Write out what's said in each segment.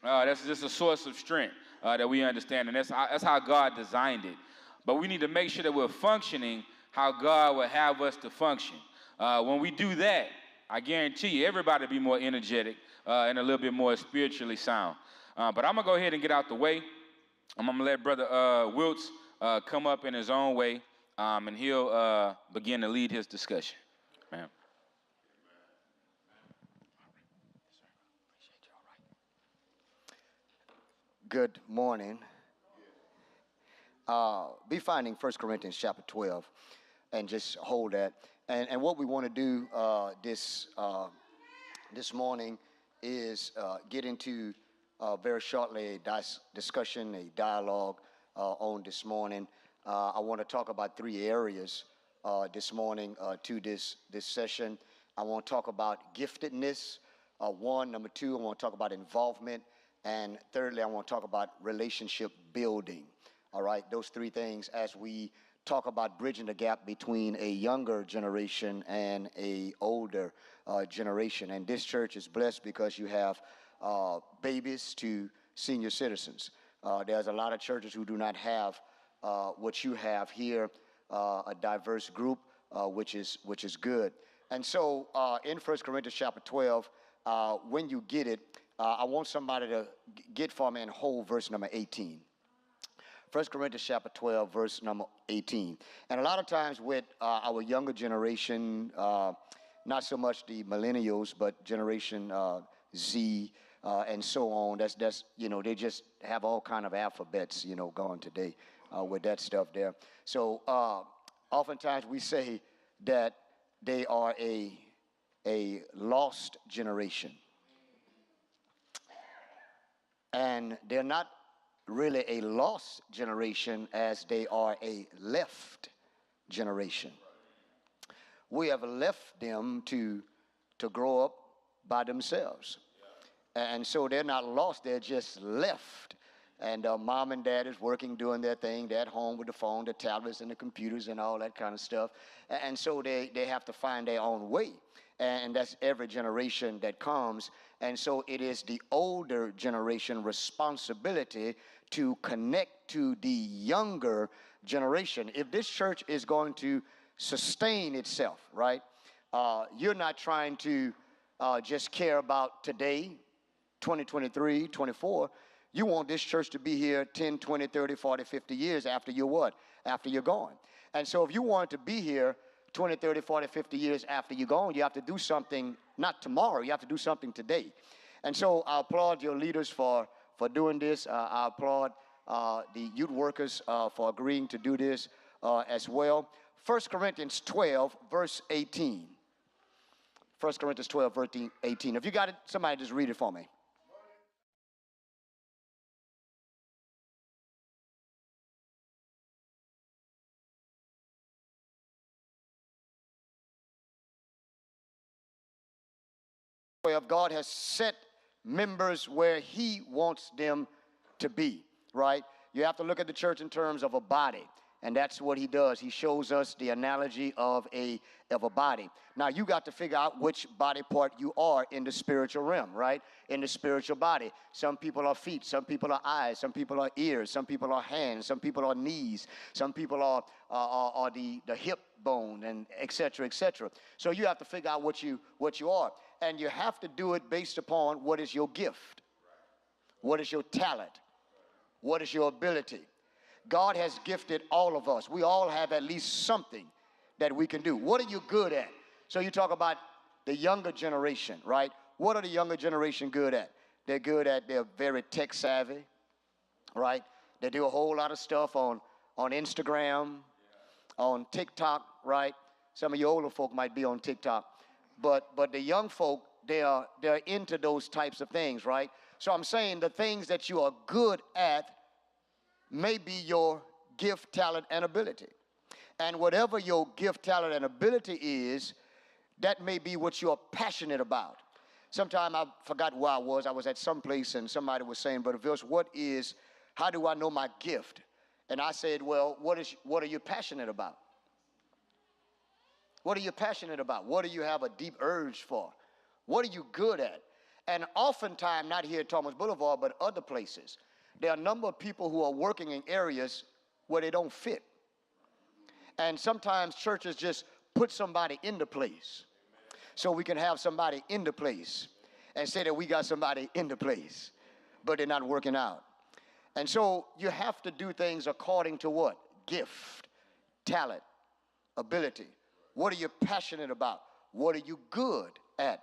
That's just a source of strength that we understand, and that's how God designed it. But we need to make sure that we're functioning how God would have us to function. When we do that, I guarantee you, everybody will be more energetic and a little bit more spiritually sound. But I'm gonna go ahead and get out the way. I'm gonna let Brother Wiltz come up in his own way, and he'll begin to lead his discussion. Ma'am. Good morning. Be finding 1 Corinthians chapter 12 and just hold that. And what we want to do this morning is get into very shortly a discussion, a dialogue on this morning. I want to talk about three areas this morning to this session. I want to talk about giftedness, one. Number two, I want to talk about involvement. And thirdly, I want to talk about relationship building. All right, those three things as we talk about bridging the gap between a younger generation and a older generation. And this church is blessed because you have babies to senior citizens. There's a lot of churches who do not have what you have here, a diverse group, which is good. And so in 1 Corinthians chapter 12, when you get it, I want somebody to get for me and hold verse number 18. 1 Corinthians chapter 12, verse number 18. And a lot of times with our younger generation, not so much the millennials, but generation Z and so on, that's they just have all kind of alphabets, going today with that stuff there. So oftentimes we say that they are a lost generation. And they're not really a lost generation as they are a left generation. We have left them to grow up by themselves. And so they're not lost, they're just left. And mom and dad is working, doing their thing. They're at home with the phone, the tablets, and the computers and all that kind of stuff. And so they have to find their own way. And that's every generation that comes. And so it is the older generation responsibility to connect to the younger generation. If this church is going to sustain itself, right, you're not trying to just care about today, 2023, 24. You want this church to be here 10, 20, 30, 40, 50 years after you're what? After you're gone. And so if you want to be here 20, 30, 40, 50 years after you're gone, you have to do something, not tomorrow, you have to do something today. And so I applaud your leaders for doing this. I applaud the youth workers for agreeing to do this as well. 1 Corinthians 12, verse 18. 1 Corinthians 12, verse 18. If you got it, somebody just read it for me. Of God has set members where he wants them to be, right? You have to look at the church in terms of a body, and that's what he does. He shows us the analogy of a body. Now, you got to figure out which body part you are in the spiritual realm, right? In the spiritual body. Some people are feet, some people are eyes, some people are ears, some people are hands, some people are knees, some people are the hip bone, and et cetera, et cetera. So you have to figure out what you are. And you have to do it based upon what is your gift, what is your talent, what is your ability. God has gifted all of us. We all have at least something that we can do. What are you good at? So you talk about the younger generation, right? What are the younger generation good at? They're very tech savvy, right? They do a whole lot of stuff on Instagram, on TikTok, right? Some of you older folk might be on TikTok. But the young folk, they're into those types of things, right? So I'm saying the things that you are good at may be your gift, talent, and ability. And whatever your gift, talent, and ability is, that may be what you're passionate about. Sometime I forgot where I was. I was at some place and somebody was saying, Brother Vils, how do I know my gift? And I said, well, what are you passionate about? What are you passionate about? What do you have a deep urge for? What are you good at? And oftentimes, not here at Thomas Boulevard, but other places, there are a number of people who are working in areas where they don't fit. And sometimes churches just put somebody into place so we can have somebody in the place and say that we got somebody in the place, but they're not working out. And so you have to do things according to what? Gift, talent, ability. What are you passionate about? What are you good at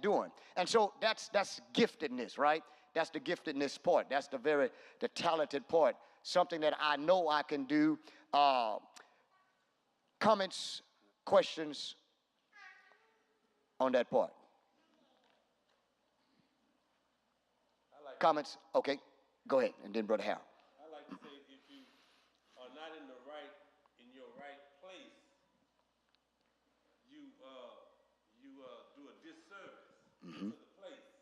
doing? And so that's giftedness, right? That's the giftedness part. That's the talented part. Something that I know I can do. Comments, questions on that part? Comments? Okay, go ahead, and then Brother Harold. I like to say, if you are not in your right place, you do a disservice to the place,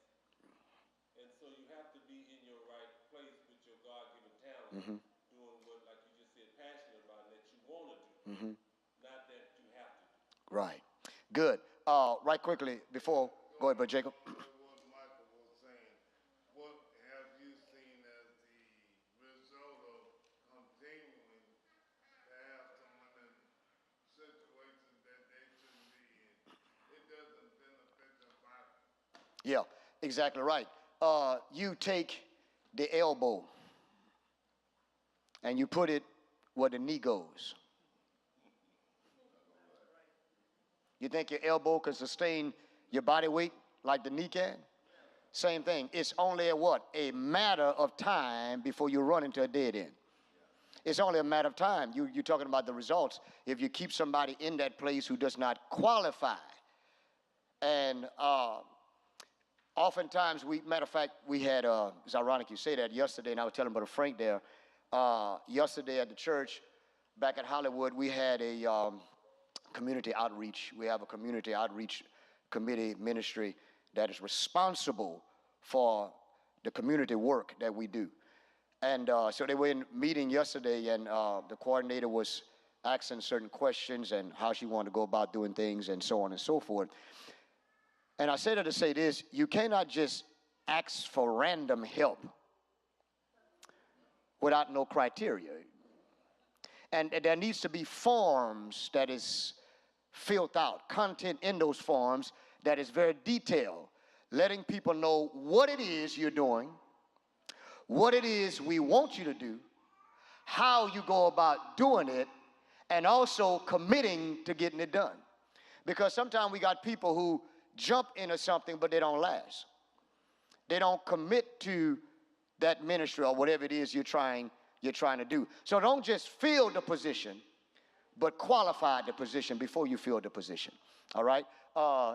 and so you have to be in your right place with your God-given talent, doing what, like you just said, passionate about, that you want to do, not that you have to do. Right. Good. Right quickly before, go ahead, Brother Jacob. What Michael was saying, what have you seen as the result of continuing to have someone in situations that they shouldn't be in? It doesn't benefit the body. Yeah, exactly right. You take the elbow and you put it where the knee goes. You think your elbow can sustain your body weight like the knee can? Same thing. It's only a matter of time before you run into a dead end. It's only a matter of time. You're talking about the results. If you keep somebody in that place who does not qualify, and oftentimes, matter of fact, we had, it's ironic you say that, yesterday, and I was telling Brother Frank there, yesterday at the church, back at Hollywood, we had a community outreach. We have a community outreach committee ministry that is responsible for the community work that we do. And so they were in meeting yesterday, and the coordinator was asking certain questions and how she wanted to go about doing things and so on and so forth. And I said her to say this: you cannot just ask for random help without no criteria. And there needs to be forms that is filled out, content in those forms that is very detailed, letting people know what it is you're doing, what it is we want you to do, how you go about doing it, and also committing to getting it done. Because sometimes we got people who jump into something, but they don't last. They don't commit to that ministry or whatever it is you're trying to do. So don't just fill the position, but qualify the position before you fill the position. All right?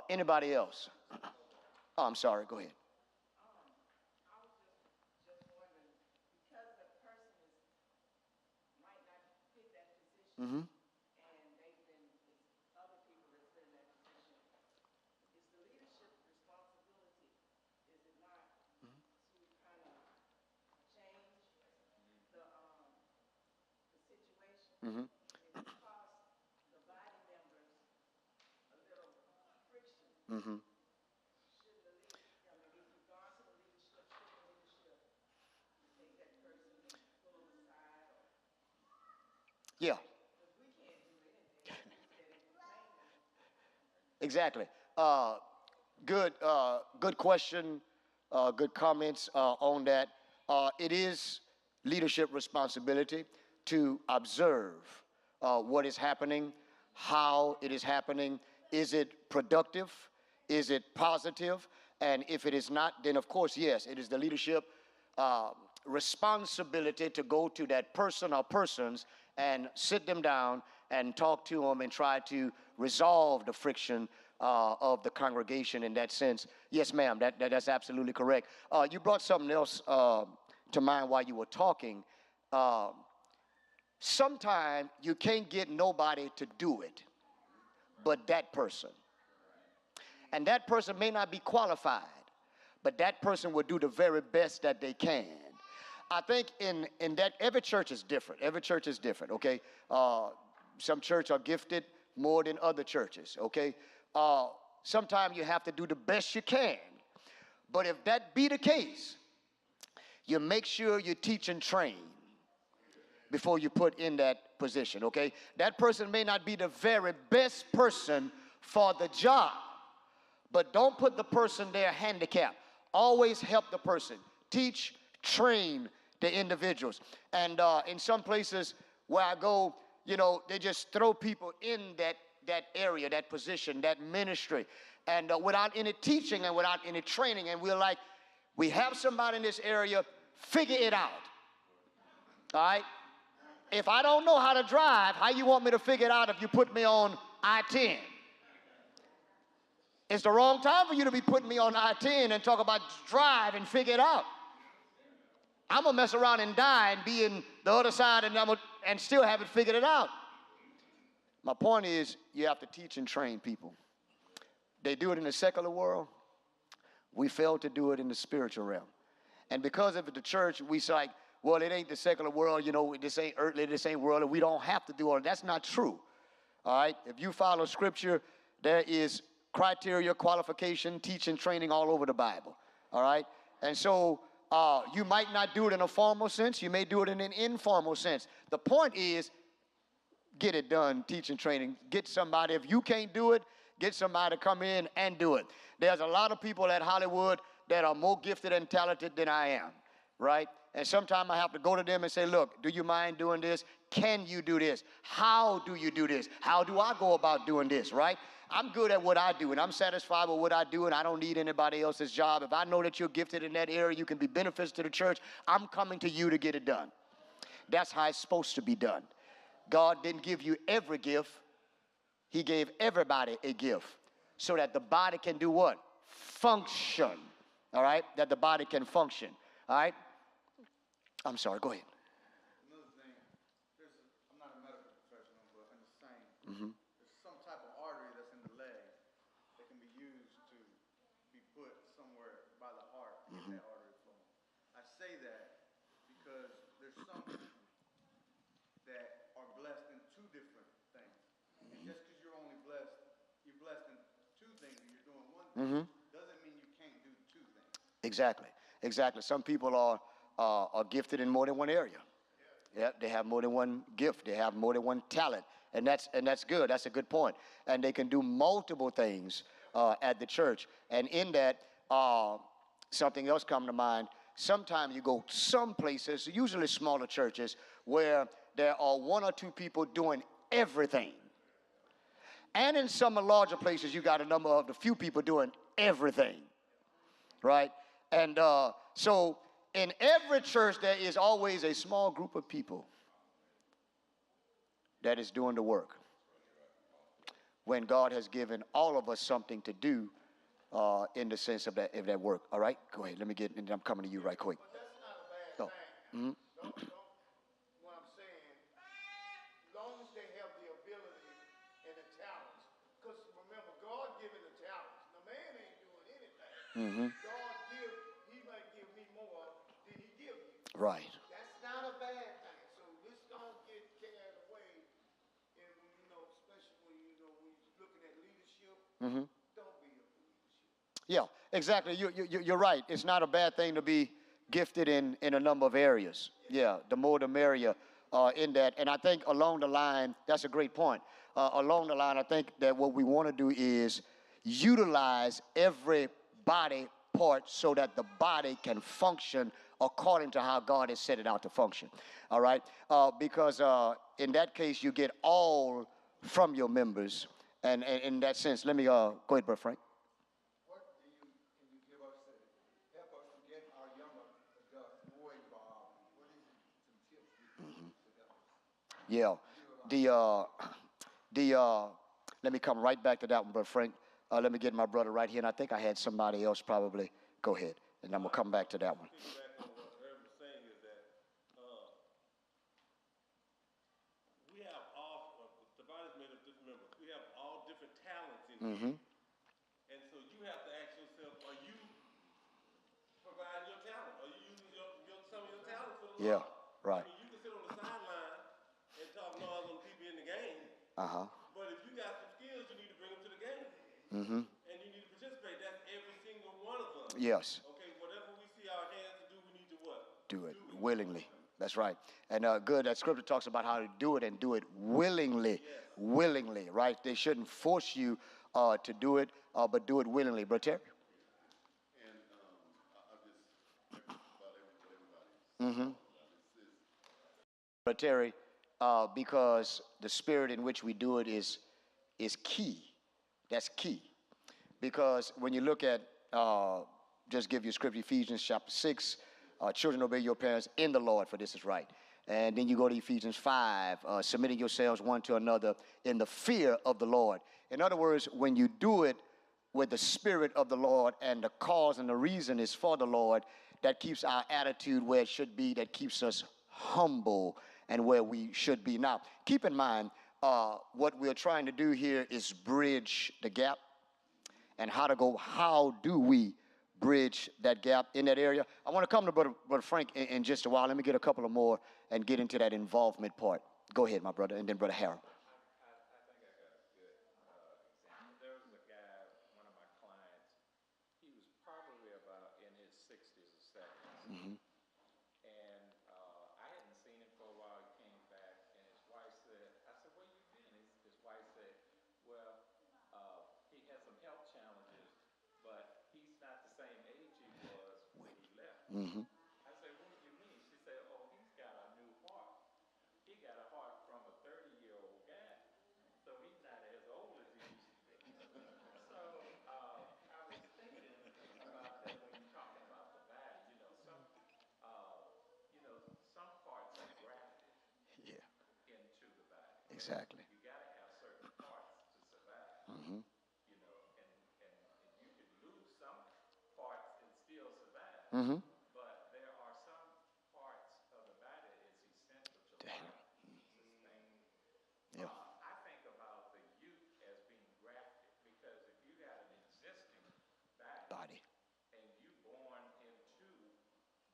Anybody else? Oh, I'm sorry. Go ahead. I was just wondering, because the person might not fit that position, and they've been, other people that's been in that position, is the leadership responsibility, is it not, to kind of change the situation? It cause the body members a little friction. Should the leadership, I mean, if you've gone to the leadership, should the leadership take that person and pull them aside? Yeah. Because we can't do anything instead of complaining. Exactly. Good question. Good comments on that. It is leadership responsibility to observe what is happening, how it is happening. Is it productive? Is it positive? And if it is not, then of course, yes, it is the leadership responsibility to go to that person or persons and sit them down and talk to them and try to resolve the friction of the congregation in that sense. Yes, ma'am, that's absolutely correct. You brought something else to mind while you were talking. Sometimes you can't get nobody to do it but that person. And that person may not be qualified, but that person will do the very best that they can. I think in that, every church is different. Every church is different, okay? Some churches are gifted more than other churches, okay? Sometimes you have to do the best you can. But if that be the case, you make sure you teach and train before you put in that position, okay? That person may not be the very best person for the job, but don't put the person there handicapped. Always help the person. Teach, train the individuals. And in some places where I go, you know, they just throw people in that area, that position, that ministry, and without any teaching and without any training. And we're like, we have somebody in this area, figure it out. All right? If I don't know how to drive, how you want me to figure it out if you put me on I-10? It's the wrong time for you to be putting me on I-10 and talk about drive and figure it out. I'm going to mess around and die and be in the other side and still haven't figured it out. My point is, you have to teach and train people. They do it in the secular world. We fail to do it in the spiritual realm. And because of the church, we say, like, well, it ain't the secular world, you know, this ain't earthly, this ain't worldly, we don't have to do all that. That's not true, all right? If you follow Scripture, there is criteria, qualification, teaching, training all over the Bible, all right? And so you might not do it in a formal sense. You may do it in an informal sense. The point is, get it done, teaching, training. Get somebody. If you can't do it, get somebody to come in and do it. There's a lot of people at Hollywood that are more gifted and talented than I am, right? And sometimes I have to go to them and say, look, do you mind doing this? Can you do this? How do you do this? How do I go about doing this, right? I'm good at what I do, and I'm satisfied with what I do, and I don't need anybody else's job. If I know that you're gifted in that area, you can be beneficial to the church, I'm coming to you to get it done. That's how it's supposed to be done. God didn't give you every gift. He gave everybody a gift so that the body can do what? Function, all right? That the body can function, all right? I'm sorry, go ahead. Another thing, I'm not a medical professional, but I'm just saying, there's some type of artery that's in the leg that can be used to be put somewhere by the heart to get that artery flowing. I say that because there's some people that are blessed in two different things. And just because you're blessed in two things and you're doing one thing, doesn't mean you can't do two things. Exactly. Some people are gifted in more than one area. Yeah, they have more than one gift. They have more than one talent, and that's good. That's a good point. And they can do multiple things at the church. And in that, something else come to mind. Sometimes you go some places, usually smaller churches, where there are one or two people doing everything. And in some larger places, you got a few people doing everything, right? And so in every church, there is always a small group of people that is doing the work. When God has given all of us something to do in the sense of that work. All right? Go ahead. Let me get, and I'm coming to you right quick. But that's not a bad thing. What I'm saying, as long as they have the ability and the talents, because remember, God given the talents. The man ain't doing anything. God he might give me more than he give you. Right. That's not a bad thing. So let's don't get carried away. And especially when you're looking at leadership, don't be a leadership. Yeah, exactly. You're right. It's not a bad thing to be gifted in a number of areas. Yeah, the more the merrier in that. And I think along the line, that's a great point. Along the line, I think that what we want to do is utilize every body part so that the body can function according to how God has set it out to function. All right? Because in that case, you get all from your members. And in that sense, let me go ahead, Brother Frank. What can you give us to help us to get our younger adults more involved? What is it, some tips you can to help us? Yeah. Let me come right back to that one, Brother Frank. Let me get my brother right here, and I think I had somebody else probably. Go ahead, and I'm going to come back to that one. Back on what Herb was saying is that we have the body's made of different members. We have all different talents in here. And so you have to ask yourself, are you providing your talent? Are you using some of your talent for the Yeah, Lord? right. I mean, you can sit on the sideline and talk noise on the people in the game. But if you got some skills, you need to bring them to the game. And you need to participate. That's every single one of us. Yes. Okay, whatever we see our hands to do, we need to what? Do it willingly. That's right. And good, that scripture talks about how to do it and do it willingly. Yes. Willingly, right? They shouldn't force you to do it, but do it willingly. Brother Terry? And I just echo about what everybody's talking about. Brother Terry, because the spirit in which we do it is key. That's key. Because when you look at, just give you scripture, Ephesians chapter 6, children obey your parents in the Lord, for this is right. And then you go to Ephesians 5, submitting yourselves one to another in the fear of the Lord. In other words, when you do it with the spirit of the Lord and the cause and the reason is for the Lord, that keeps our attitude where it should be, that keeps us humble and where we should be. Now, keep in mind, what we're trying to do here is bridge the gap. And how do we bridge that gap in that area? I want to come to Brother Frank in just a while. Let me get a couple of more and get into that involvement part. Go ahead, my brother, and then Brother Harold. I think I got a good example. There was a guy, one of my clients, he was probably about in his 60s or 70s. And I hadn't seen him for a while. He came back, and his wife said, I said, where you been? His wife said, well, he had some health challenges, but he's not the same age he was when he left. I said, what do you mean? She said, oh, he's got a new heart. He got a heart from a 30-year-old guy. So he's not as old as he used to be. So I was thinking about that when you're talking about the body. Some parts are grafted Yeah, into the body. exactly. You got to have certain parts to survive. And you can lose some parts and still survive. But there are some parts of the body that's essential to life to sustain. Yeah. I think about the youth as being grafted because if you got an existing body. And you born into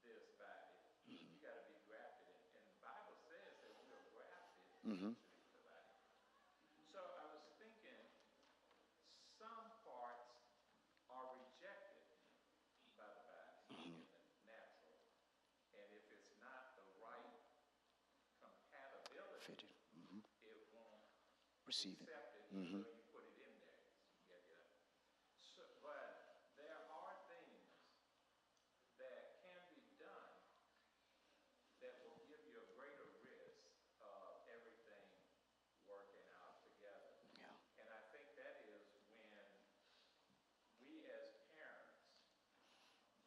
this body, you got to be grafted in. And the Bible says that we are grafted into the body. So I was thinking some parts are rejected by the body in the natural. And if it's not the right compatibility, Fitted. it won't Receive it. accept it, even though you put it in there. But there are things that can be done that will give you a greater risk of everything working out together. Yeah. And I think that is when we as parents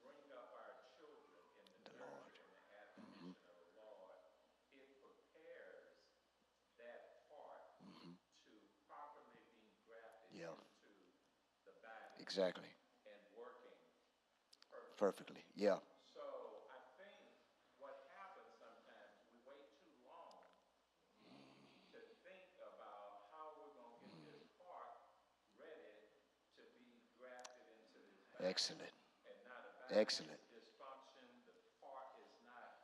bring up our children in the nurture and the admonition of the Lord, it prepares that part to properly be grafted Yeah. into the body Exactly. and working Perfectly. Yeah. So I think what happens sometimes, we wait too long to think about how we're going to get this part ready to be grafted into this body. Excellent. And not a body Excellent. dysfunction. The part is not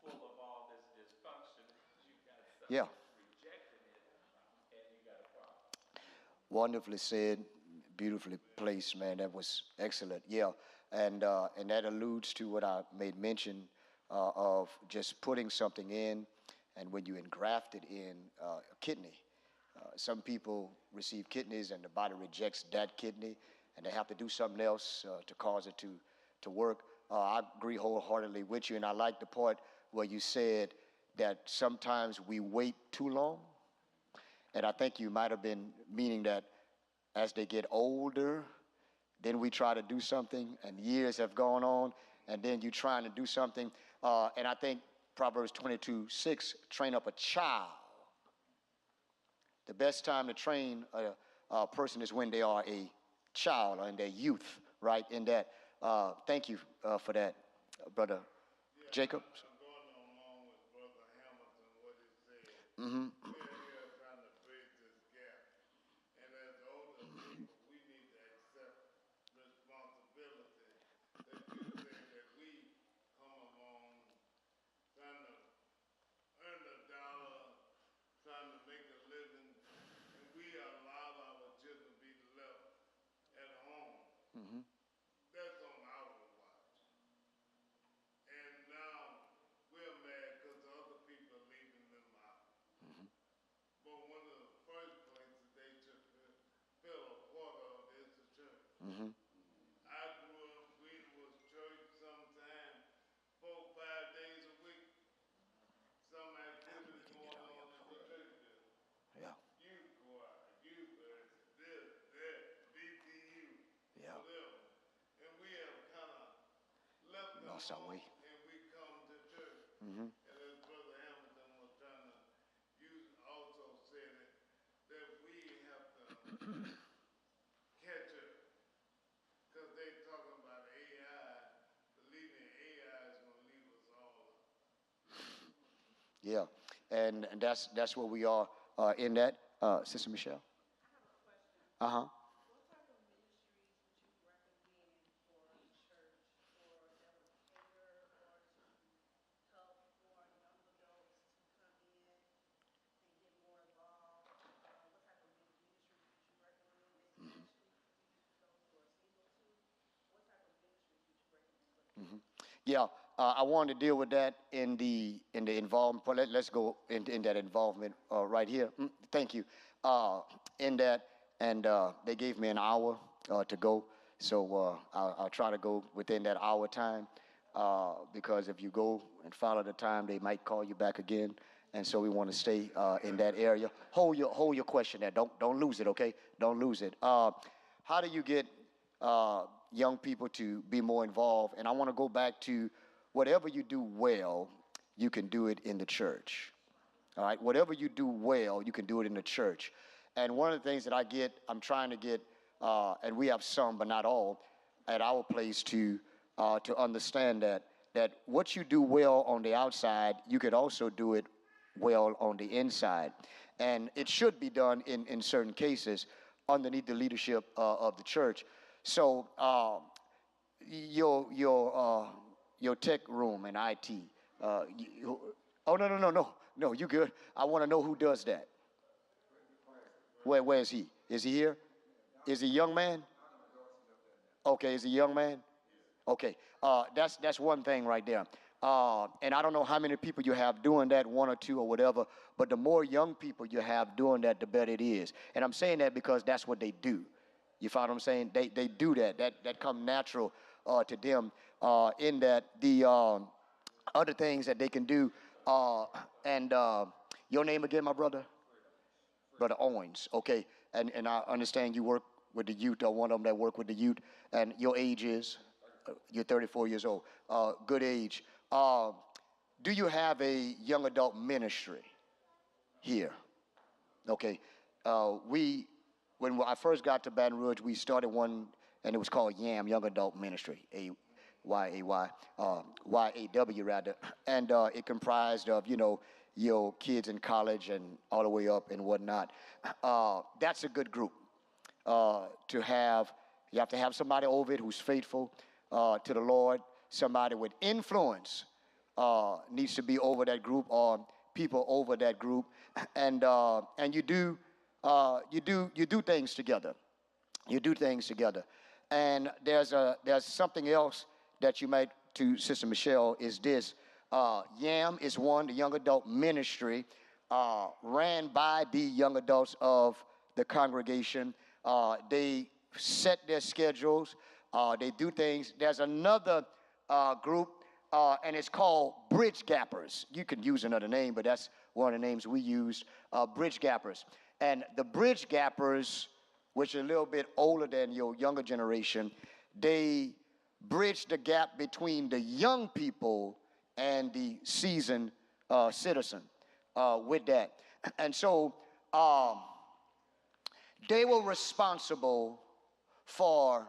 full of all this dysfunction. You got something Yeah. that's rejecting it, and you got a problem. Wonderfully said, beautifully placed, man. That was excellent. Yeah, and that alludes to what I made mention of just putting something in, and when you engraft it in a kidney, some people receive kidneys and the body rejects that kidney, and they have to do something else to cause it to work. I agree wholeheartedly with you, and I like the part where you said that sometimes we wait too long. And I think you might have been meaning that as they get older, then we try to do something, and years have gone on, and then you're trying to do something. And I think Proverbs 22:6, train up a child. The best time to train a person is when they are a child or in their youth, right? In that, thank you for that, Brother Jacob. I'm going along with Brother Hamilton, what he said. We're here trying to bridge this gap. And as older people, we need to accept responsibility that you said that we come along trying to earn a dollar, trying to make a living, and we allow our children to be left at home. There's stop waiting. and we come to church. Mm-hmm. And as Brother Hamilton was trying to use, also said it, that we have to catch up. Because they talking about AI, believing AI is going to leave us all. Yeah, and that's where we are in that. Sister Michelle. Uh-huh. What type of ministries would you recommend for the church for that would cater or to help for young adults to come in and get more involved? What type of ministries would you recommend, especially for those who are single too? What type of ministries would you recommend for them? Yeah, I wanted to deal with that in the involvement. Well, let's go in that involvement right here. Thank you. In that, and they gave me an hour to go, so I'll try to go within that hour time. Because if you go and follow the time, they might call you back again, and so we want to stay in that area. Hold your question there. Don't lose it, okay? Don't lose it. How do you get young people to be more involved? And I want to go back to whatever you do well, you can do it in the church. All right, whatever you do well, you can do it in the church. And one of the things that I'm trying to get, and we have some, but not all, at our place to understand that what you do well on the outside, you could also do it well on the inside. And it should be done in certain cases underneath the leadership of the church. So your tech room and IT. Oh, no, you good. I want to know who does that. Where is he? Is he here? Is he a young man? Okay, is he a young man? Okay, that's one thing right there. And I don't know how many people you have doing that, one or two or whatever, but the more young people you have doing that, the better it is. And I'm saying that because that's what they do. You follow what I'm saying? They do that. That come natural to them. In that the other things that they can do. And your name again, my brother? Brother Owens. Okay. And I understand you work with the youth, or one of them that work with the youth. And your age is? You're 34 years old. Good age. Do you have a young adult ministry here? Okay. When I first got to Baton Rouge, we started one, and it was called YAM, Young Adult Ministry, Y-A-W rather, and it comprised of, your kids in college and all the way up and whatnot. That's a good group to have. You have to have somebody over it who's faithful to the Lord, somebody with influence needs to be over that group, or people over that group, and you do things together. You do things together. And there's something else that you might, to Sister Michelle, is this. YAM is one, the young adult ministry, ran by the young adults of the congregation. They set their schedules. They do things. There's another group, and it's called Bridge Gappers. You could use another name, but that's one of the names we used, Bridge Gappers. And the Bridge Gappers, which are a little bit older than your younger generation, they bridge the gap between the young people and the seasoned citizen with that. And so they were responsible for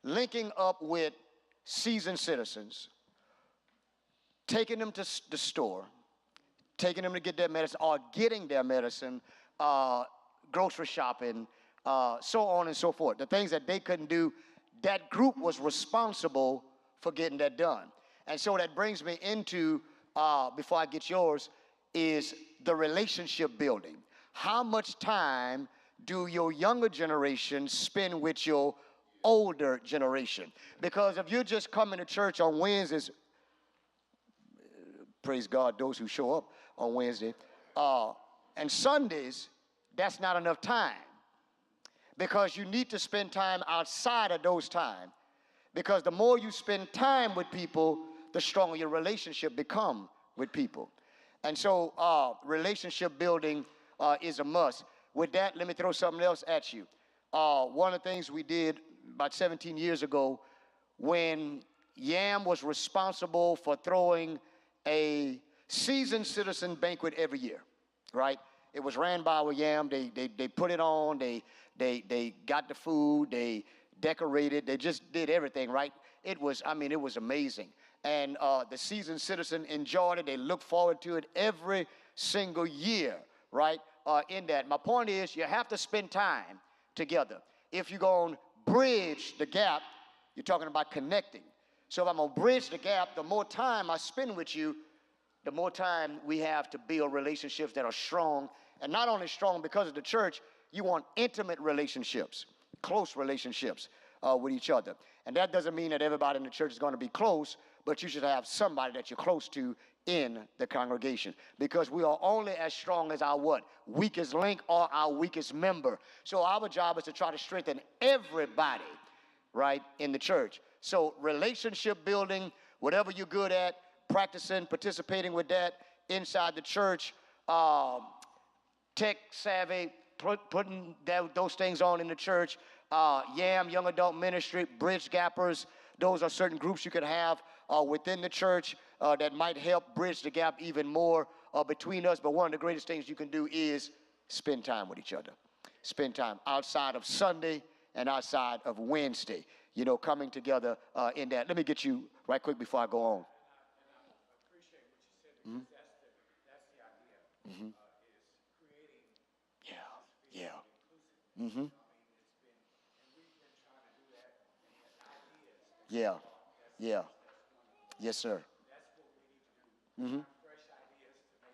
linking up with seasoned citizens, taking them to the store, taking them to get their medicine, or getting their medicine, grocery shopping, so on and so forth. The things that they couldn't do, that group was responsible for getting that done. And so that brings me into, before I get yours, is the relationship building. How much time do your younger generation spend with your older generation? Because if you're just coming to church on Wednesdays, praise God, those who show up on Wednesday, and Sundays, that's not enough time. Because you need to spend time outside of those times. Because the more you spend time with people, the stronger your relationship become with people. And so relationship building is a must. With that, let me throw something else at you. One of the things we did about 17 years ago, when Yam was responsible for throwing a seasoned citizen banquet every year, right? It was ran by our Yam. They put it on. They got the food. They decorated. They just did everything, right? It was amazing. And the seasoned citizen enjoyed it. They look forward to it every single year, right? In that. My point is, you have to spend time together. If you're going to bridge the gap, you're talking about connecting. So if I'm going to bridge the gap, the more time I spend with you, the more time we have to build relationships that are strong. And not only strong because of the church, you want intimate relationships, close relationships with each other. And that doesn't mean that everybody in the church is going to be close, but you should have somebody that you're close to in the congregation. Because we are only as strong as our what? Weakest link or our weakest member. So our job is to try to strengthen everybody, right, in the church. So relationship building, whatever you're good at, practicing, participating with that inside the church, tech savvy, putting those things on in the church, YAM, Young Adult Ministry, Bridge Gappers, those are certain groups you could have within the church that might help bridge the gap even more between us. But one of the greatest things you can do is spend time with each other. Spend time outside of Sunday and outside of Wednesday, you know, coming together in that. Let me get you right quick before I go on. I appreciate what you said, because that's the idea, is creating Yeah. Mm-hmm. and we've been trying to do that, and ideas. Yeah. Yes, sir. That's what we need to do. Mm-hmm. Fresh ideas to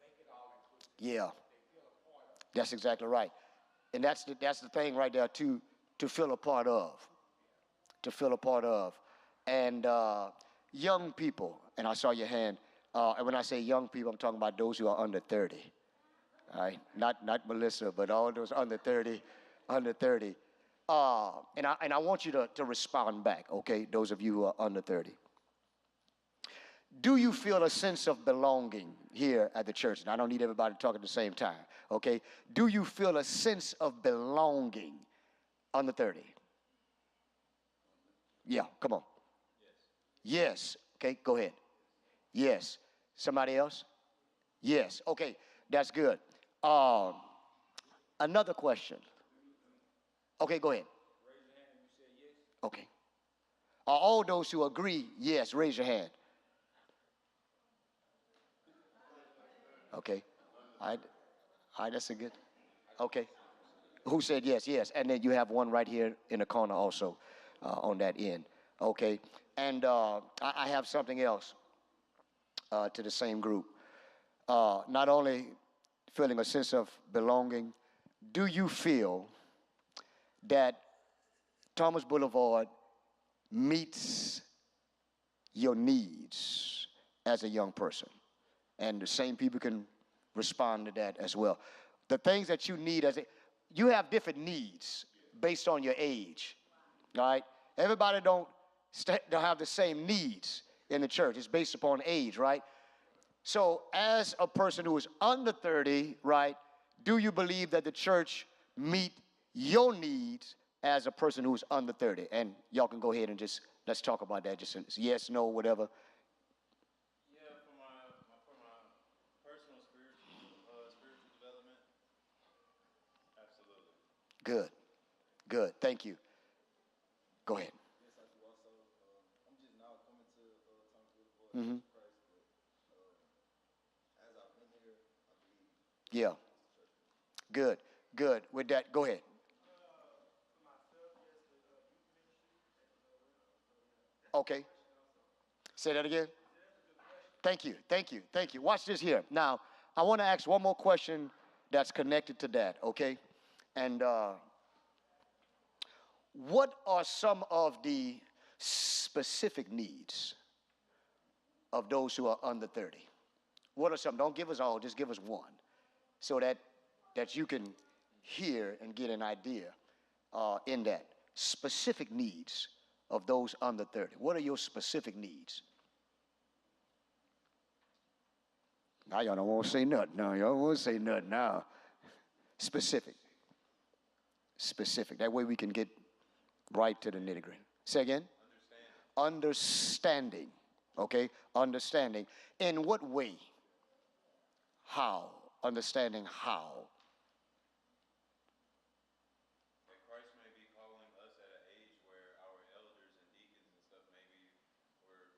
make it all inclusive. Yeah. They feel a part of it. That's exactly right. And that's the thing right there, to feel a part of. To feel a part of. And young people, and I saw your hand, and when I say young people, I'm talking about those who are under 30. All right? Not Melissa, but all those under 30. And I want you to respond back, okay, those of you who are under 30. Do you feel a sense of belonging here at the church? And I don't need everybody to talk at the same time, okay? Do you feel a sense of belonging under 30? Yeah, come on. Yes. Okay, go ahead. Yes. Somebody else? Yes. Okay, that's good. Another question. Okay, go ahead. Raise your hand and you say yes. Okay. Are all those who agree, yes, raise your hand. Okay. All right, that's a good. Okay. Who said yes? Yes. And then you have one right here in the corner also on that end. Okay. And I have something else to the same group. Not only feeling a sense of belonging, do you feel that Thomas Boulevard meets your needs as a young person? And the same people can respond to that as well. The things that you need you have different needs based on your age, all right? Everybody don't have the same needs in the church. It's based upon age, right? So as a person who is under 30, right, do you believe that the church meet your needs as a person who's under 30? And y'all can go ahead and let's talk about that. Just yes, no, whatever. Yeah, for my personal spiritual development, absolutely. Good. Thank you. Go ahead. Yes, I do also. I'm just now coming to Thomas Boulevard Mm-hmm. Christ, but as I've been here, I believe. Yeah. Good. With that, go ahead. Okay. Say that again. Thank you. Watch this here. Now, I want to ask one more question that's connected to that, okay? And what are some of the specific needs of those who are under 30? What are some? Don't give us all, just give us one, so that you can hear and get an idea in that. Specific needs of those under 30. What are your specific needs? Now y'all don't want to say nothing. No, y'all don't want to say nothing now. Specific. That way we can get right to the nitty-gritty. Say again? understanding. Okay? Understanding. In what way? How? Understanding how? That Christ may be calling us at an age where our elders and deacons and stuff maybe were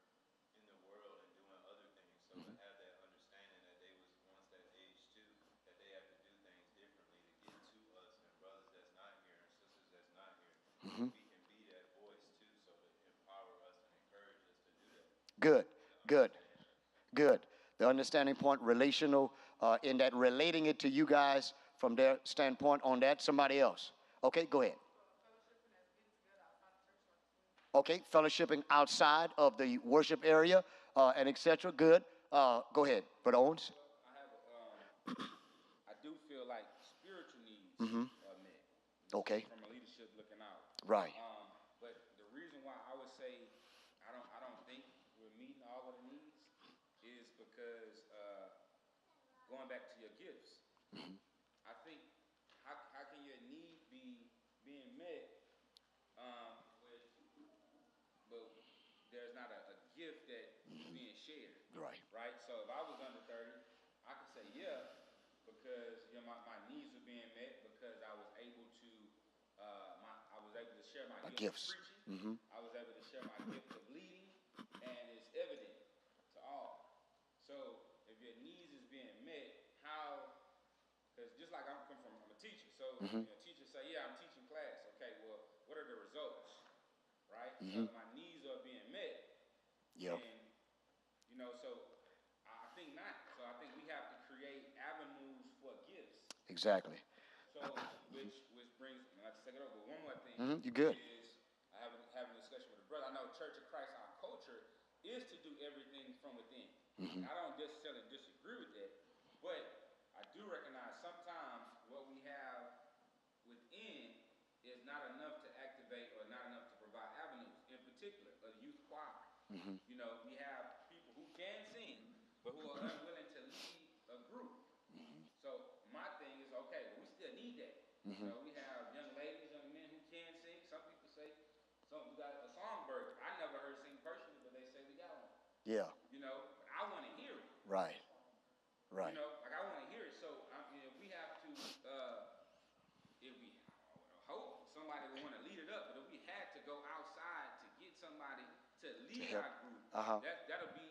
in the world and doing other things. So to have that understanding that they was once that age too, that they have to do things differently to get to us and brothers that's not here and sisters that's not here. We can be that voice too, so to empower us and encourage us to do that. Good, good, good. The understanding point, relational, in that relating it to you guys from their standpoint on that. Somebody else. Okay, go ahead. Okay, fellowshipping outside of the worship area and etc. Good. Go ahead, Brother Owens. I have I do feel like spiritual needs are met. Okay. From a leadership looking out. Right. But the reason why I would say I don't think we're meeting all of the needs is because going back to your gifts, I think how can your need be being met with but there's not a gift that is being shared. Right. Right? So if I was under 30, I could say, yeah, because my needs were being met because I was able to I was able to share my gift Gifts. of preaching. I was able to share my gift of leading, and it's evident to all. So if your needs is being met, how? Because just like I'm a teacher, so teachers say, yeah, I'm teaching class. Okay, well, what are the results? Right? So my needs are being met. Yep. And so I think not. So I think we have to create avenues for gifts. Exactly. So which brings me, not to take it over, but one more thing You good. is I having a discussion with a brother. I know Church of Christ, our culture is to do everything from within. And I don't necessarily disagree with that, but I do recognize sometimes what we have within is not enough to activate or not enough to provide avenues. In particular, a youth choir. We have people who can sing, but who are unwilling to lead a group. So my thing is, okay, well, we still need that. We have young ladies, young men who can sing. Some people say, we got a songbird. I never heard sing personally, but they say we got one. Yeah. I want to hear it. Right. Right. Like I want to hear it. So if we have to, if we hope somebody will want to lead it up, but if we had to go outside to get somebody to lead our group, that'll be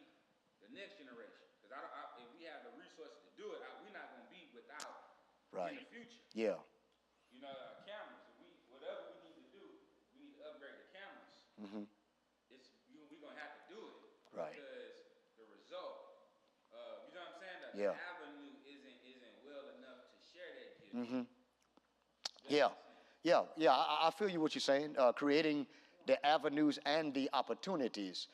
the next generation. Because if we have the resources to do it, we're not going to be without in the future. Yeah. Cameras. Whatever we need to do, we need to upgrade the cameras. We're going to have to do it. Right. Because the result, you know what I'm saying? The Yeah. avenue isn't well enough to share that gift. Yeah. I feel you what you're saying. Creating the avenues and the opportunities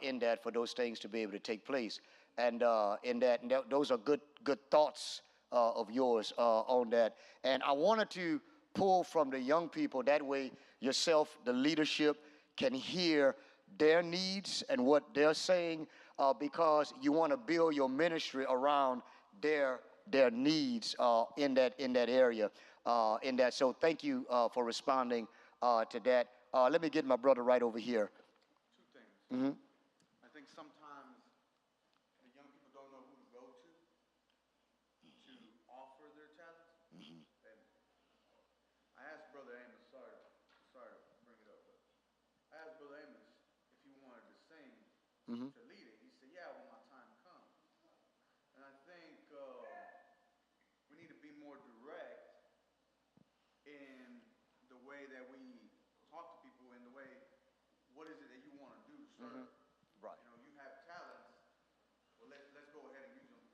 in that for those things to be able to take place, and those are good thoughts of yours on that. And I wanted to pull from the young people that way. Yourself, the leadership, can hear their needs and what they're saying because you want to build your ministry around their needs in that area. So thank you for responding to that. Let me get my brother right over here. Two things. I think sometimes the young people don't know who to go to offer their talents. And I asked Brother Amos, sorry to bring it up, but I asked Brother Amos if he wanted to sing to lead it. He said, yeah, when my time comes. And I think we need to be more direct in the way that we talk to people, in the way, what is it that you want to do to serve? Right. You have talents. Well, let's go ahead and use them.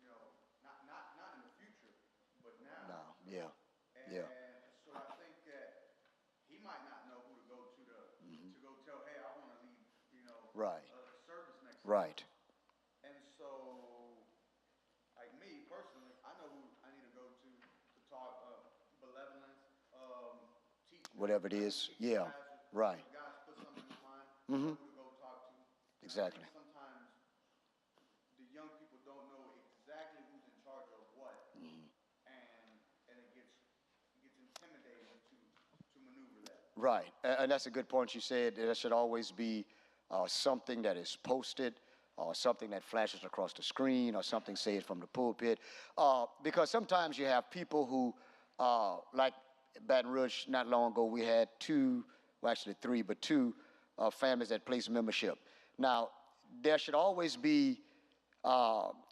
Not in the future, but now. Now, yeah. And so I think that he might not know who to go to to go tell, hey, I want to lead, Right. a service next Right. Sunday. And so, like me personally, I know who I need to go to talk benevolence, teach. Whatever it is, yeah. Right. God's put something in my mind. I know who to go talk to. And Exactly. I think sometimes the young people don't know exactly who's in charge of what, and it gets intimidating to maneuver that. Right, and that's a good point you said. That should always be something that is posted, or something that flashes across the screen, or something said from the pulpit. Because sometimes you have people who, like Baton Rouge, not long ago, we had two, well, actually three, but two families that placed membership. Now, there should always be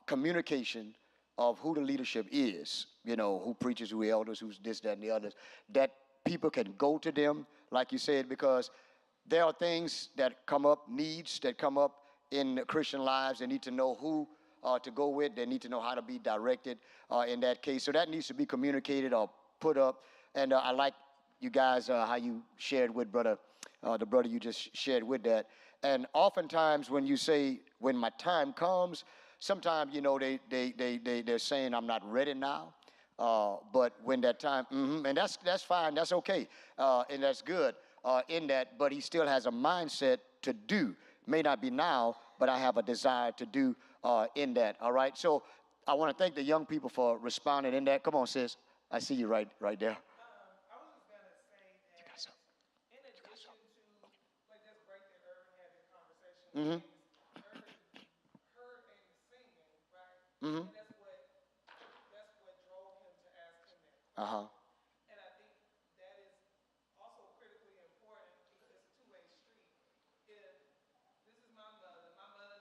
communication of who the leadership is, you know, who preaches, who elders, who's this, that, and the others, that people can go to them, like you said, because there are things that come up, needs that come up in Christian lives. They need to know who to go with. They need to know how to be directed in that case. So that needs to be communicated or put up. And I like you guys, how you shared with the brother you just shared with that. And oftentimes when you say, when my time comes, sometimes, you know, they're saying I'm not ready now. But when that time, and that's fine, that's okay, and that's good in that, but he still has a mindset to do. May not be now, but I have a desire to do in that, all right? So I want to thank the young people for responding in that. Come on, sis. I see you right there. I was just gonna say that in addition to, like, that's great that Urban had that conversation. Mm-hmm. Urban heard Amy singing, right? Mm-hmm. And that's what drove him to ask him that. Uh-huh. And I think that is also critically important because it's a two-way street. If this is my mother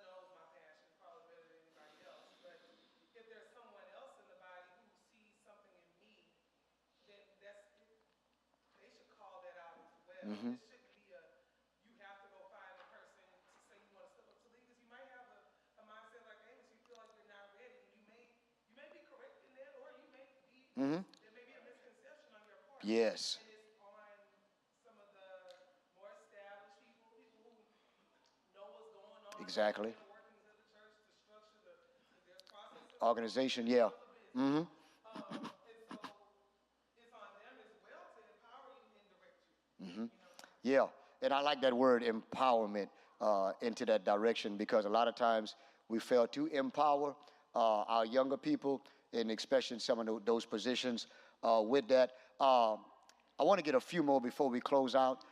knows my passion probably better than anybody else. But if there's someone else in the body who sees something in me, then they should call that out as well. Mm-hmm. It shouldn't be you have to go find a person to say you want to step up to lead, because you might have a mindset like Amos, you feel like you're not ready, and you may be correct in that, or you may be there may be a misconception on your part. Yes. And it's on some of the more established people who know what's going on. Exactly. The workings of the church, the structure, there's process. Organization, yeah. Mm-hmm. And so it's on them as well to empower you and direct you. Mm-hmm. Yeah, and I like that word empowerment into that direction, because a lot of times we fail to empower our younger people, and especially in some of those positions with that. I want to get a few more before we close out.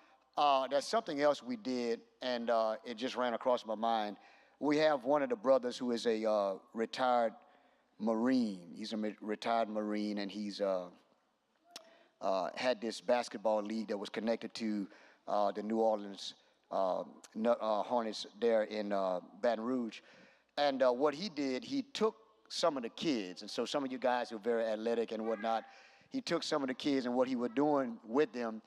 There's something else we did, and it just ran across my mind. We have one of the brothers who is a retired Marine. He's a retired Marine, and he's had this basketball league that was connected to the New Orleans Hornets there in Baton Rouge. And what he did, he took some of the kids, and so some of you guys are very athletic and whatnot. He took some of the kids, and what he was doing with them,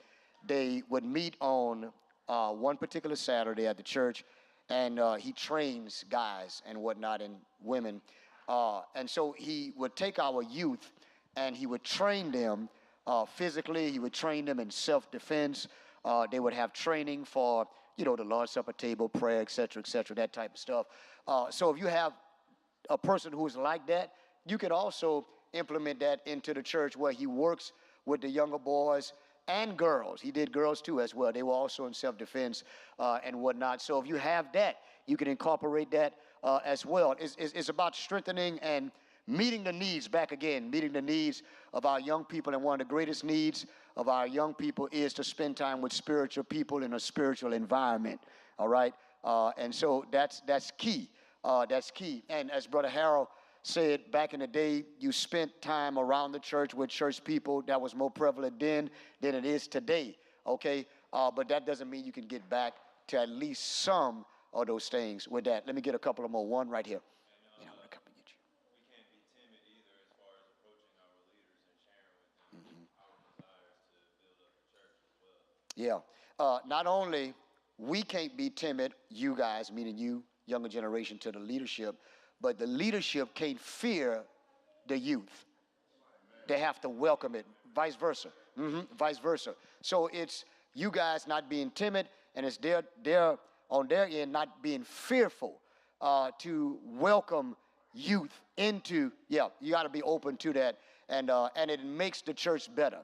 they would meet on one particular Saturday at the church, and he trains guys and whatnot and women. And so he would take our youth, and he would train them physically. He would train them in self-defense. They would have training for, you know, the Lord's Supper table, prayer, et cetera, that type of stuff. So if you have a person who is like that, you can also implement that into the church, where he works with the younger boys and girls. He did girls too as well. They were also in self-defense and whatnot. So if you have that, you can incorporate that as well. It's about strengthening and meeting the needs, back again, meeting the needs of our young people. And one of the greatest needs of our young people is to spend time with spiritual people in a spiritual environment, all right? And so that's key. That's key. And as Brother Harold said, back in the day, you spent time around the church with church people. That was more prevalent then than it is today, okay? But that doesn't mean you can get back to at least some of those things with that. Let me get a couple of more. One right here. We can't be timid either as far as approaching our leaders and sharing with them our desires to build up the church as well. Yeah. Not only we can't be timid, you guys, meaning you, younger generation, to the leadership, but the leadership can't fear the youth. They have to welcome it, vice versa. Vice versa. So it's you guys not being timid, and it's their on their end not being fearful to welcome youth into, you got to be open to that, and it makes the church better.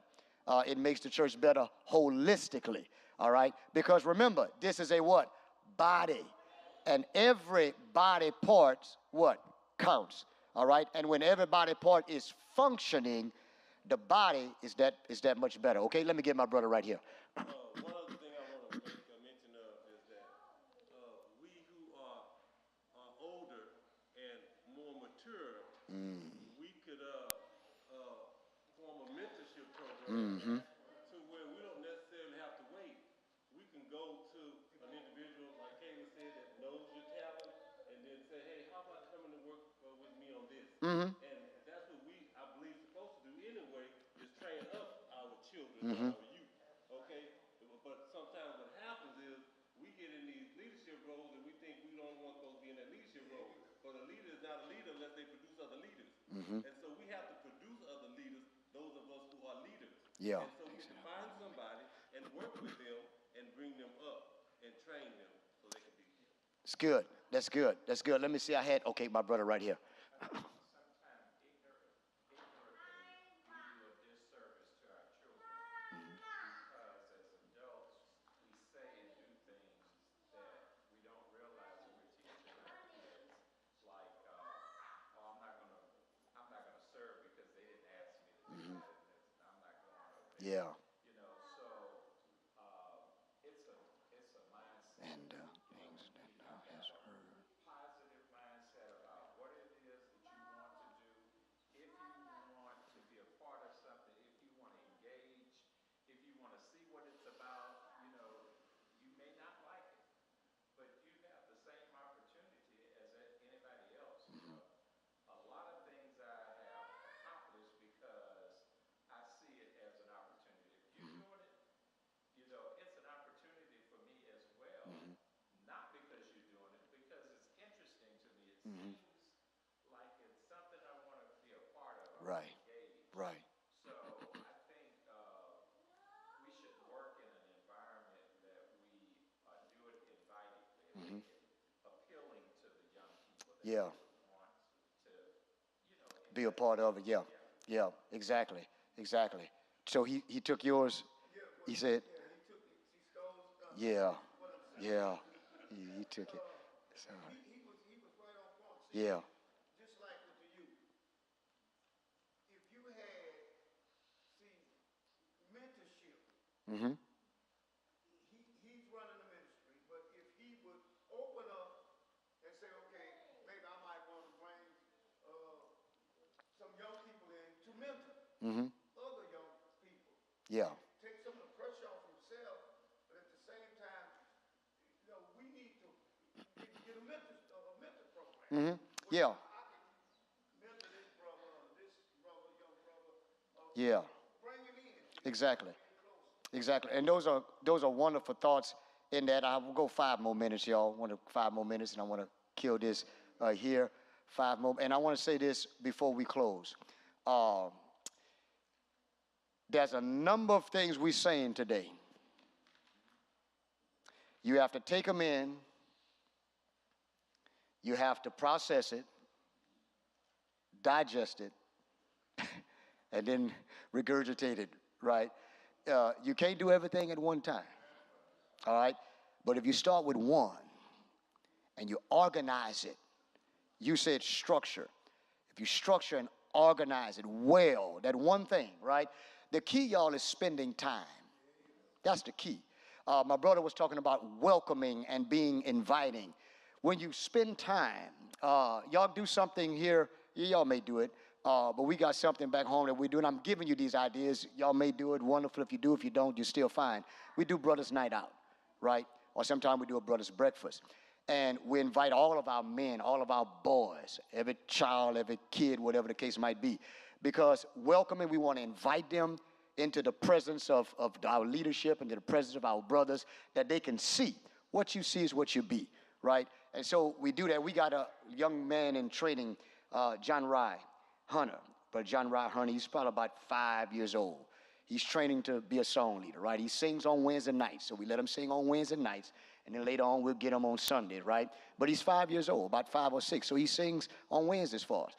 It makes the church better holistically, all right? Because remember, this is a what? Body. And every body part, what? Counts, all right? And when every body part is functioning, the body is that much better. Okay, let me get my brother right here. One other thing I want to make a mention of is that we could form a mentorship program to where we don't necessarily have to wait. We can go to an individual, like Kayla said, that knows your talent, and then say, hey, how about coming to work with me on this? And that's what we, I believe, supposed to do anyway, is train up our children, our youth. Okay? But sometimes what happens is we get in these leadership roles and we think we don't want to be in that leadership role. But a leader is not a leader unless they produce other leaders. And so we have to produce other leaders, those of us who are leaders. Yeah. And so we have to find somebody and work with them and bring them up and train them so they can be. It's good. That's good. That's good. Let me see. I had, okay, my brother right here. Sometimes ignorantly, we do a disservice to our children because as adults, we say and do things that we don't realize that we're teaching our kids. Like, oh, I'm not gonna serve because they didn't ask me to do that. And I'm not going over there. Yeah. You know, so it's a mindset. And things that thou hast heard. Positive mindset about what it is that you want to do. If you want to be a part of something, if you want to engage, if you want to see what it's about, you know, you may not like it, but you have the same opportunity as anybody else. You know, a lot of things I have accomplished because I see it as an opportunity. If you're doing it, you know, it's an opportunity for me as well. Not because you're doing it, because it's interesting to me. It seems like it's something I want to be a part of. Right. Engage. Right. So I think we should work in an environment that we do it invitingly, appealing to the young people that Yeah. want to, you know, Be a part of it. Yeah. Yeah. Exactly. Exactly. So he took yours. He said, he took it. He stole stuff. yeah. What I'm saying. Yeah. He took it. So, He was right on point. See, yeah. just like with the youth. If you had, see, mentorship, Mm-hmm. he's running the ministry, but if he would open up and say, okay, maybe I might want to bring some young people in to mentor other young people. Yeah. Take some of the pressure off himself, but at the same time, you know, we need to get a mentor program. Yeah. I can mentor this brother, young brother. Yeah. Bring him in. Exactly. Exactly. And those are wonderful thoughts in that. I will go 5 more minutes, y'all. 5 more minutes, and I want to kill this here. 5 more. And I want to say this before we close. There's a number of things we're saying today. You have to take them in. You have to process it, digest it, and then regurgitate it, right? You can't do everything at one time, all right? But if you start with one and you organize it, you said structure. If you structure and organize it well, that one thing, right? The key, y'all, is spending time. That's the key. My brother was talking about welcoming and being inviting. When you spend time, y'all do something here. Y'all may do it, but we got something back home that we do, and I'm giving you these ideas. Y'all may do it. Wonderful. If you do, if you don't, you're still fine. We do Brothers Night Out, right? Or sometimes we do a Brothers Breakfast. And we invite all of our men, all of our boys, every child, every kid, whatever the case might be. Because welcoming, we want to invite them into the presence of our leadership, into the presence of our brothers, that they can see. What you see is what you be, right? And so we do that. We got a young man in training, John Rye Hunter. But John Rye Hunter, he's probably about 5 years old. He's training to be a song leader, right? He sings on Wednesday nights, so we let him sing on Wednesday nights, and then later on we'll get him on Sundays, right? But he's 5 years old, about 5 or 6, so he sings on Wednesdays for us.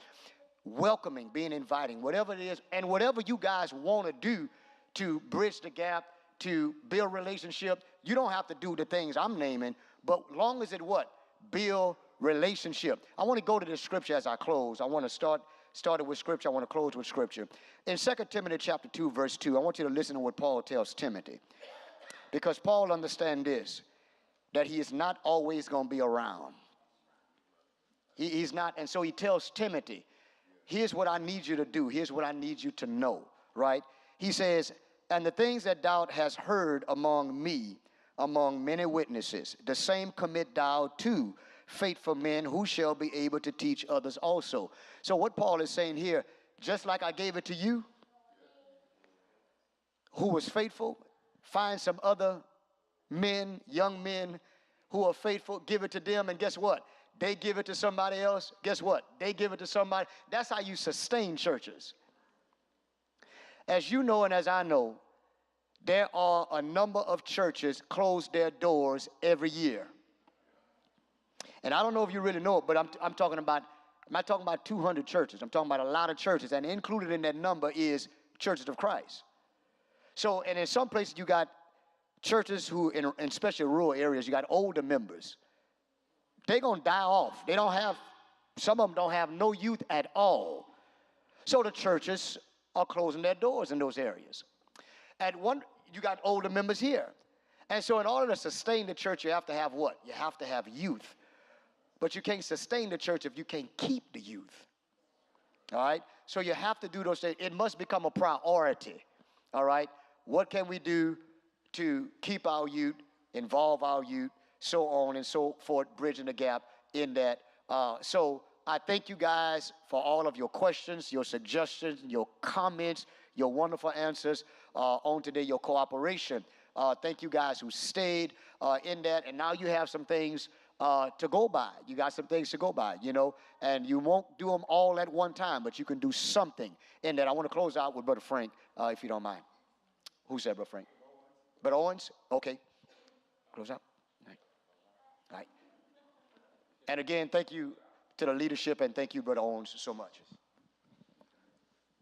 Welcoming, being inviting, whatever it is, and whatever you guys want to do to bridge the gap, to build relationship, you don't have to do the things I'm naming, but long as it what? Build relationship. I want to go to the scripture as I close. I want to started with scripture. I want to close with scripture. In 2 Timothy chapter 2, verse 2, I want you to listen to what Paul tells Timothy. Because Paul understands this, that he is not always going to be around. He's not, and so he tells Timothy, here's what I need you to do. Here's what I need you to know, right? He says, and the things that thou hast heard among me, among many witnesses, the same commit thou to faithful men who shall be able to teach others also. So what Paul is saying here, just like I gave it to you, who was faithful, find some other men, young men who are faithful, give it to them, and guess what? They give it to somebody else. Guess what? They give it to somebody. That's how you sustain churches. As you know and as I know, there are a number of churches close their doors every year. And I don't know if you really know it, but I'm talking about, I'm not talking about 200 churches. I'm talking about a lot of churches, and included in that number is churches of Christ. So, and in some places you got churches who, in especially rural areas, you got older members. They're going to die off. They don't have, some of them don't have no youth at all. So the churches are closing their doors in those areas. At one, you got older members here. And so in order to sustain the church, you have to have what? You have to have youth. But you can't sustain the church if you can't keep the youth. All right? So you have to do those things. It must become a priority. All right? What can we do to keep our youth, involve our youth, so on and so forth, bridging the gap in that. So I thank you guys for all of your questions, your suggestions, your comments, your wonderful answers on today, your cooperation. Thank you guys who stayed in that, and now you have some things to go by. You got some things to go by, you know, and you won't do them all at one time, but you can do something in that. I want to close out with Brother Frank, if you don't mind. Who said Brother Frank? Brother Owens? Okay. Close out. All right. And again, thank you to the leadership, and thank you, Brother Owens, so much.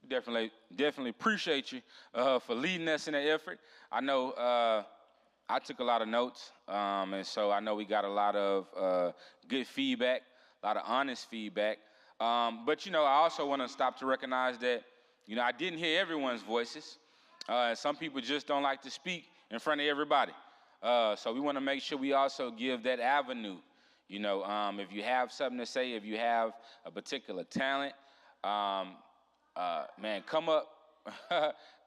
Definitely appreciate you for leading us in the effort. I know I took a lot of notes, and so I know we got a lot of good feedback, a lot of honest feedback. But, you know, I also want to stop to recognize that, you know, I didn't hear everyone's voices. Some people just don't like to speak in front of everybody. So we want to make sure we also give that avenue. You know, if you have something to say, if you have a particular talent, man, come up,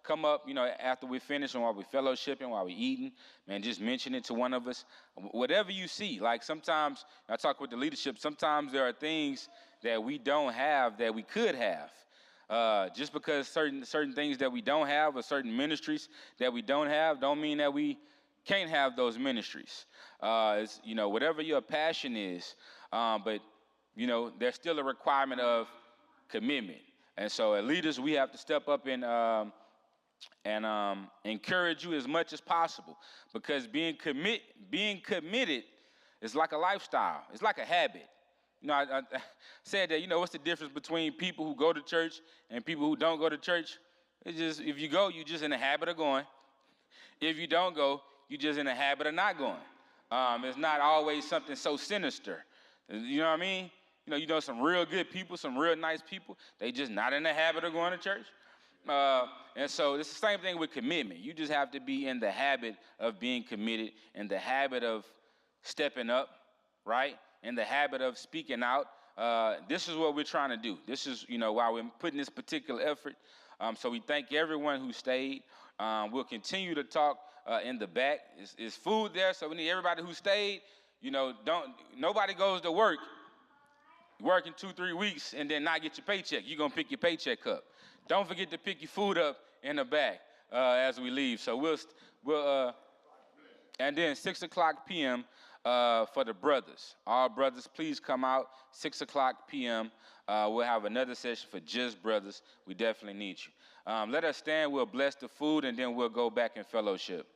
come up, you know, after we finish and while we fellowshipping, while we eating, man, just mention it to one of us. Whatever you see, like sometimes, I talk with the leadership, sometimes there are things that we don't have that we could have. Just because certain things that we don't have or certain ministries that we don't have don't mean that we can't have those ministries. It's, you know, whatever your passion is, but, you know, there's still a requirement of commitment. And so as leaders, we have to step up and encourage you as much as possible, because being committed is like a lifestyle. It's like a habit. You know, I said that, you know, what's the difference between people who go to church and people who don't go to church? It's just, if you go, you're just in the habit of going. If you don't go, you're just in the habit of not going. It's not always something so sinister. You know what I mean? You know some real good people, some real nice people, they just not in the habit of going to church. And so it's the same thing with commitment. You just have to be in the habit of being committed, in the habit of stepping up, right? In the habit of speaking out. This is what we're trying to do. This is, you know, why we're putting this particular effort. So we thank everyone who stayed. We'll continue to talk in the back. It's food there, so we need everybody who stayed. You know, nobody goes to work, working 2-3 weeks, and then not get your paycheck. You're going to pick your paycheck up. Don't forget to pick your food up in the back as we leave. So we'll and then 6 o'clock p.m. For the brothers. All brothers, please come out, 6 o'clock p.m. We'll have another session for just brothers. We definitely need you. Let us stand. We'll bless the food, and then we'll go back in fellowship.